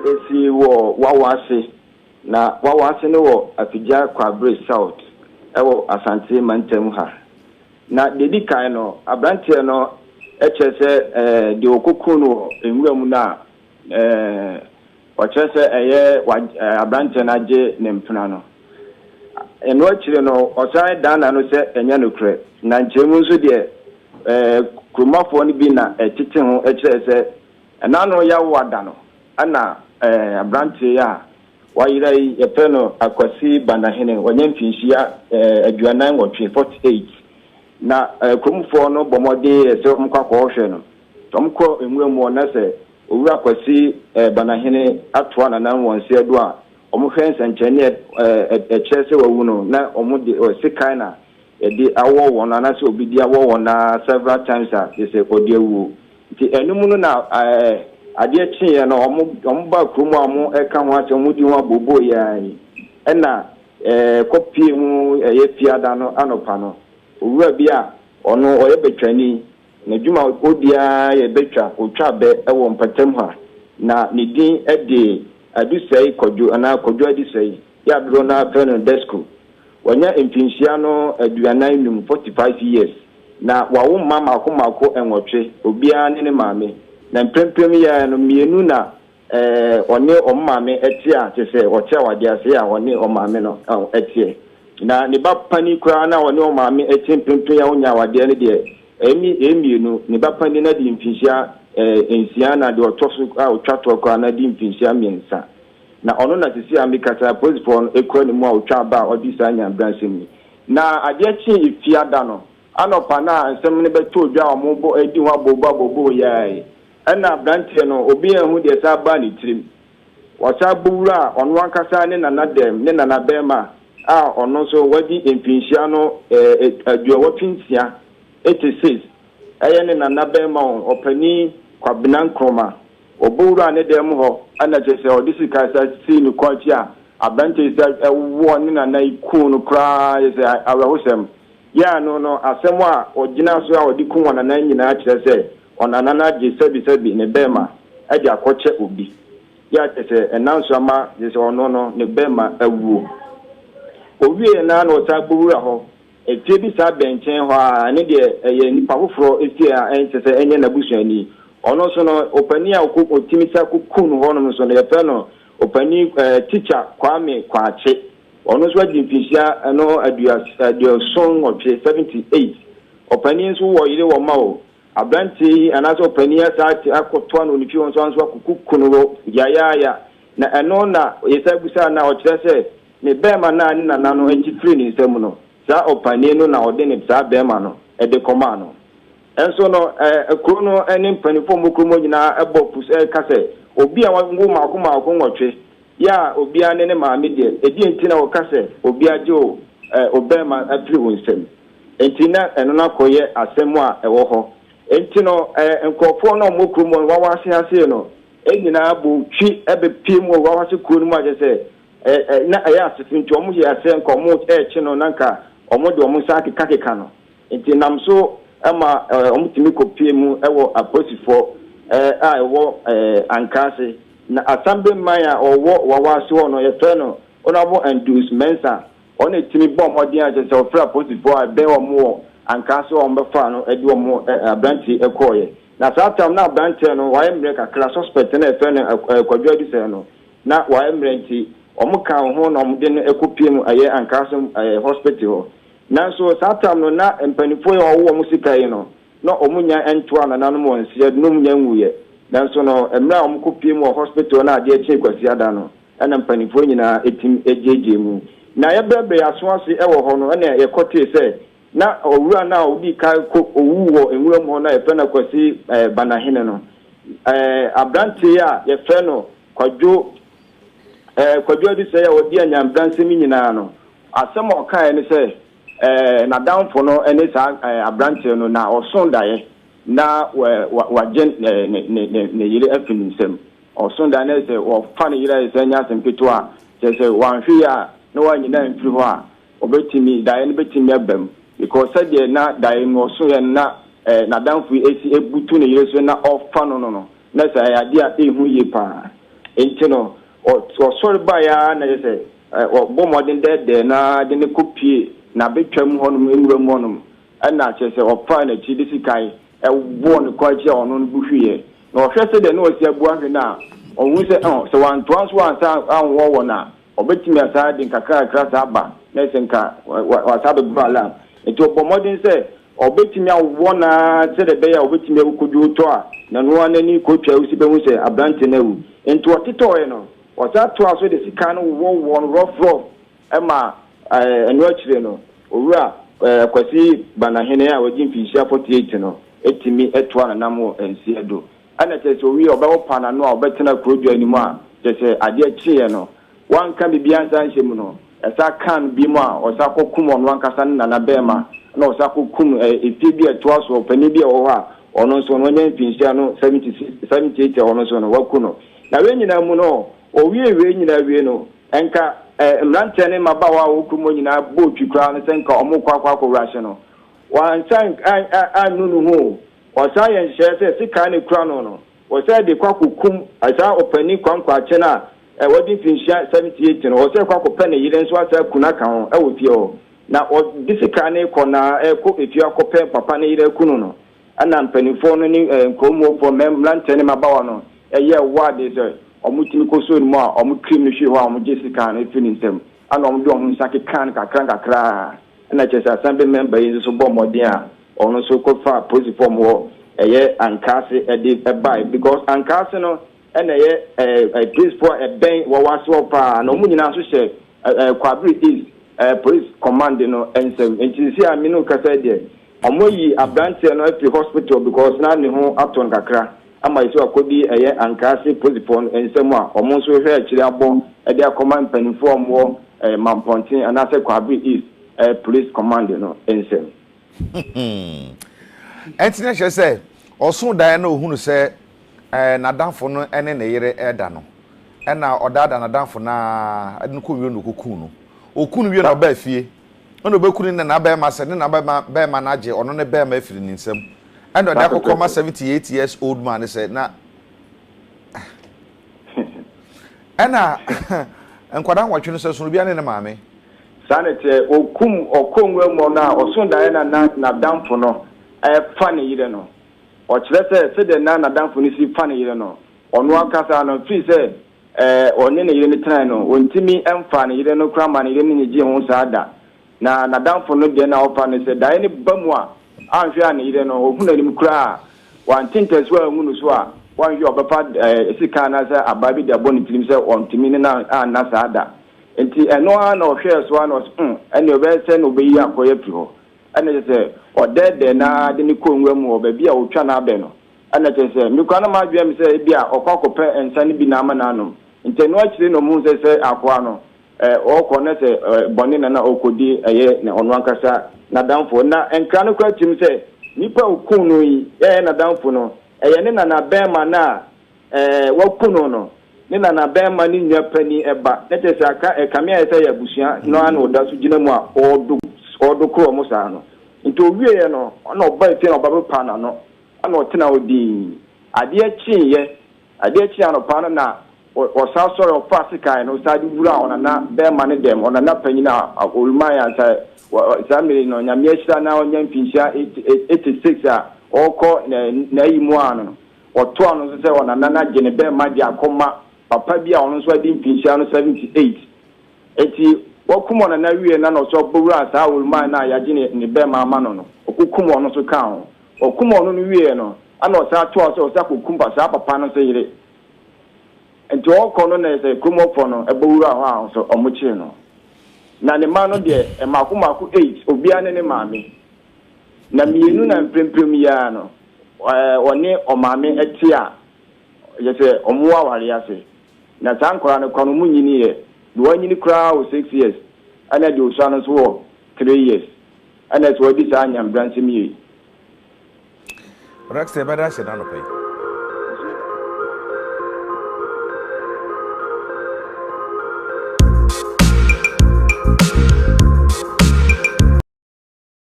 esi wo wawase na wawase no wo afija kwabre south ewo asante mantem ha na dedi kan no abrante no echese de okuku no enwuram na ochese eye abrante na je ne mpena no eno achire no osai dana no se enya no kre na nchemu nso de krumafo ni bi na etete ho echese enano ya wada no ana abrante ya wayira yepe no akwasi banahene wanya mfinhia aduanan wotwe 48 na krumfo no bomode ese mkwakọ hwe no tomko enwuram na se owura akwasi banahene atoa nanan wonse adu a omuhwensa nchene echese wawu no na omudi sikai na edi awo wona na se obidi awo wona several times a se odiewu ti enum no na ade chiye no omba krumu amu eka ho ase omudi ho abobo ya ena kopi mu ye piada no anopa no owura bia ono oye betwani na djuma odia ye betwa otwa be ewo mpatam ha na ne din ede adusai kojo ana kojo adusai ya bro na peno desco wanya empinhia no aduanan num 45 years na wawo mama akomako enwotwe obia ne maame na mprempem ya no mienu na one omame etia tese otia wade ase a one omame no etie na ne ba pani kura na one omame etie mprempem ya onya wade ne de emienu ne ba pani na di mfinhia ensia na de otoso a otwato kura na di mfinhia miensa na ono na sisi amikata police for ekro ne mu a otwa ba odisa anya bransem na ade chi ifiada no anopa na nsem ne beto odwa omobo edi ho abobo yae ana branche no obi ehu de sa ba ni tirim wasa buwura ono ankasa ne nanadem ne nanabema a ono so wadi empinhia no aduawo twinsia 86 eye ne nanabema opani kwabena nkroma obuwura ne dem ho ana jese odisi kasa si ni kwachi a abranche sa wo ne nanai ku no kra yese awahosem ya no asemo a ogina so a odi ku wona nan nyina kire se onanana je sebi ne bema ade akoche obi ya tese enanso ama je ono ne bema awuo owie na na otagbura ho etie bi sa benchen ho a ne de ye nipa foforo etie a entese enye na busuani ono so no opani a otimisa kukunu ho no so no ye fe no opani teacher Kwame Kwache ono so adi mfisia no aduo song of 78 opani nso wo yire wo ma o abranti anaso opani asati akotoa no nifi won so anso akukunu ya na eno na yesabusa na o kire se ne bema na ani na no entifiri ni nsem no sa opani no na ode ne sa bema no ede koma no enso no ekro no eni mpanifo mokromo nyina ebo puse kase obi a wangu makoma nwotwe ya obi ane ne maame de edi entina wo kase obi ajo obema afiri wonsem entina eno na koye asemu a ewo ho entino nkofo no mokromo wawase ase no enyina abu twi ebe piem wo wawase kunu mu agese na aya asefinti omo ye ase nkomo echi no nanka omo de omo sa kekaka no entinam so ama omutimi kopiemu ewo aposifo a ewo ankase na asambe maya owo wawase wono yeto no onabo endorsements a ona timi bom odi aje se ofra aposifo a be omo ankase o mbefa no edi omo abranti ekoye na satam na abranti no wa emre kakra suspect na efe no kwadwa di se no na wa emre nti omo kan ho na omo de no ekopiemu aye ankase hospital nanso satam no na empanifo ye owo musika yi no na omunya entoa na nanom wonse num nya nwuye nanso no emra omkopie mu hospital na ade echi kwasi ada no na empanifo nyina etim ejeje mu na ye bebre aso ase ewo ho no na ye kote se na owura na odi kai ko owuwo enwuram ho na ye fe na kwasi banahene no abranti ya ye fe no kwadwo bi se ya odi anya bransi mi nyina no asemo kai ni se na downfo no ene sa abranche no na osondaye na wajen ne yire afinisem osonda na se wo fa ne yire se nya asem ketua se wanhwe a na wanyina mfiri ho a obetimi daye ne betimi abam because said na daye no so ye na downfo esi ebutu ne yire so na ofa no na sa ya dia ehu ye pa enti no o sorry ba ya na say o bo modern de na de ne kopie na betwam honum enwuram honum ana che say o pa na chi disi kai e wo ne ko je ono no buhwie na o hwese de na o si abu ahwe na o hu se so wan twanso ansa anwo wo na obetimi asa de nkakra krasa aba na senka wasa be brala eto bomodin se obetimi awo na se de be ya obetimi akudu to a na no anani kotwa usi be hu se abrante na wu ento otito ye no wasa to aso de sika no wo rough ema enu akire no owura kwasi banahene a wagin finhia 48 no etimi eto na namo ensi edo ana tese owi obawo pana no a obetena krodu animu a tese ade akire no wan ka bibia nsa nhemu no esa kan bi mu a osa kokum ono ankasa na na bema na osa kokum epi bi eto aso pani bi wo ha ono nso no nya finhia no 78 ono nso no wakuno na we nyina mu no owie nyina wie no enka mrante ne mabawa okumo nyina bo twikra no senka omukwa kwakwa no wan san anunu ho osa ye nhye se sika ne kura no osa de kwakokum asa opani kwankwa chena wadi finhia 78 no osa kwakopa ne yire nso asa kuna kan ho ewo fie ho na disika ne kona ko efia kopa papa ne yire kunu no ana mpanifo no ni nkomo fo mrante ne mabawa no eye wade se omutimi koso ni mo a omutrim no hwe ho a omujesica no fini ntem ana omdo omunsake kan kakra na chesa assembly member yin so bo modern a ono so ko fa police form ho eye ankase ede buy because ankase no ena ye principal ben wo waso pa na omunyina so hye kwabri is police command no ensem entisi aminu kasa de omoyi abrante no at hospital because na ne ho aton kakra ama iso akodi eye ankase posipon ensemu a omo so hwe akiri abo e de akoma mpanifo omwo mampontin anase kwabri is police command no ensem entine hwe se osun dan na ohunu se nadanfo no ene ne yere eda no ena odada nadanfo na adinko wi no kokun no okun wi no ba fie ono bekunu ne na ba ma se ne na ba ma na je ono ne ba ma afiri ni nsem and the Akokoma 78 years old man said, "Na, Anna, and Quadan watching us will be an enemy." Sanity, okum mona, or soon Diana na down for no, funny, you know. Or let's say the nana down for see funny, you know. On one casa no free say, or any unit time, when Timmy and funny, you don't know, cram and you didn't on sada. Na down for no dinner open and said, Diana Bumwa. Anhwe na ire no ohuna nim kra wan tintas wa hunu so a wan hwe obepa sika na se ababi de aboni tirim se ontimi na na saada enti eno na ohwe so na ene obe se no be yi akoye pi ho ene se odede na de ni konwa mu obabi a otwa na abe no ene se mi kwa na ma dwe mi se bia okwakope ensa ne bi na ama na anom enti no akire no mu se akwa no okọ na se boni na okodi eye na ono ankasa na danfo na enkra no kwa tim se nipa okunu yi na danfo no eye ne na bema na wakunu no ne na bema ni nya pani eba ne te se aka kamia ese ya busua no ana oda so gina mu a odo kro mo sa no nto wie no na oba ife na oba pa na no ana otena odi ade achi ano pa na o sa sori o pasika no sa di bura ona na bema ne dem ona na panyina oluma ya sa zamiri no nya mieshira na onya mfinhia 86 a oko na yimu ano oto ano se ona na gene bema di akoma papa bia ono so adi mfinhia no 78 eti wokumo na wie na no so bura sa oluma na ya gene ne bema amano no okukumo ono so kan okumo ono no wie no ana o sa to so sa kokumba sa papa no se yire enti okono na ese kumo fo no ebowura ho a so omuchi no na ne ma no de maku 8 obia ne maame na mienu na mpremprem ya no one omame etia yese omuwa ware ase na sankora no kono munyini ye do wanyini kra o 6 years ana de osa no so 3 years ana so odi sa anyam branche mi Rex ebada se na no pay